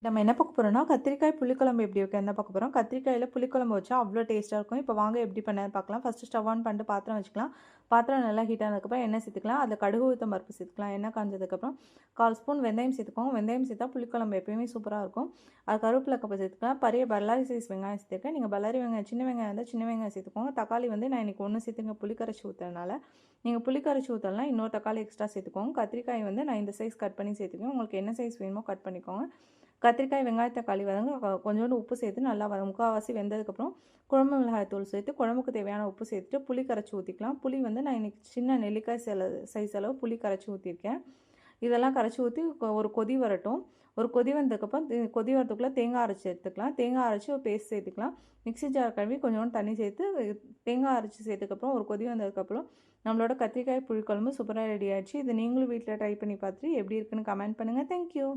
நம்ம என்ன பார்க்க போறோம்னா, கத்திரிக்காய் புளிக்குழம்பு எப்படி வைக்கிறதுன்னு தான் பார்க்க போறோம். கத்திரிக்காயில புளிக்குழம்பு வச்சா அவ்ளோ டேஸ்ட்டா இருக்கும். இப்போ வாங்க எப்படி பண்ணலான்னு பார்க்கலாம். ஃபர்ஸ்ட்டு ஸ்டவ் ஆன் பண்ணிட்டு பாத்திரம் வச்சுக்கலாம். பாத்திரம் நல்லா ஹீட் ஆனதுக்கப்புறம் எண்ணெய் சேர்த்துக்கலாம். அதில கடுகு, உளுத்தம் பருப்பு சேர்த்துக்கலாம். எண்ணெய் காஞ்சதுக்கப்புறம் 1/4 ஸ்பூன் வெந்தயம் சேர்த்துக்கோங்க. வெந்தயம் சேர்த்தா புளிக்குழம்பு எப்பயுமே சூப்பரா இருக்கும். அது கருவேப்பிலை கப்ப சேர்த்துக்கலாம். பல்லாரி சைஸ் வெங்காயம் சேர்த்துருக்கேன். நீங்க பல்லாரி வெங்காயம் சின்ன வெங்காயம் இருந்தால் சின்ன வெங்காயம் சேர்த்துக்கோங்க. தக்காளி வந்து நான் இன்னைக்கு 1 சேர்த்துங்க புளி கரைச்சி ஊத்துறதுனால. நீங்க புளி கரைச்சி ஊத்தலனா இன்னொரு தக்காளி எக்ஸ்ட்ரா சேர்த்துக்கோங்க. கத்திரிக்காய் வந்து நான் இந்த சைஸ் கட் பண்ணி சேர்த்துக்குவேன். உங்களுக்கு என்ன சைஸ் வேணுமோ கட் பண்ணிக்கோங்க. கத்திரிக்காய், வெங்காயம், தக்காளி வதங்க கொஞ்சோண்டு உப்பு சேர்த்து நல்லா முக்கால்வாசி வெந்ததுக்கப்புறம் குழம்பு மிளகாய் தூள் சேர்த்து குழம்புக்கு தேவையான உப்பு சேர்த்துட்டு புளி கரைச்சி ஊற்றிக்கலாம். புளி வந்து நான் இன்றைக்கி சின்ன நெல்லிக்காய் சைஸ் அளவு புளி கரைச்சி ஊற்றிருக்கேன். இதெல்லாம் கரைச்சி ஊற்றி ஒரு கொதி வரட்டும். ஒரு கொதி வந்ததுக்கப்புறம் கொதி வரதுக்குள்ளே தேங்காய் அரைச்சி எடுத்துக்கலாம். தேங்காய் அரைச்சி ஒரு பேஸ்ட் சேர்த்துக்கலாம். மிக்ஸி ஜார் கழுவி கொஞ்சோண்டு தண்ணி சேர்த்து தேங்காய் அரைச்சி சேர்த்துக்கப்புறம் ஒரு கொதி வந்ததுக்கப்புறம் நம்மளோட கத்திரிக்காய் புளிக்குழம்பு சூப்பராக ரெடி ஆயிடுச்சு. இது நீங்களும் வீட்டில் ட்ரை பண்ணி பார்த்துட்டு எப்படி இருக்குன்னு கமெண்ட் பண்ணுங்கள். தேங்க்யூ.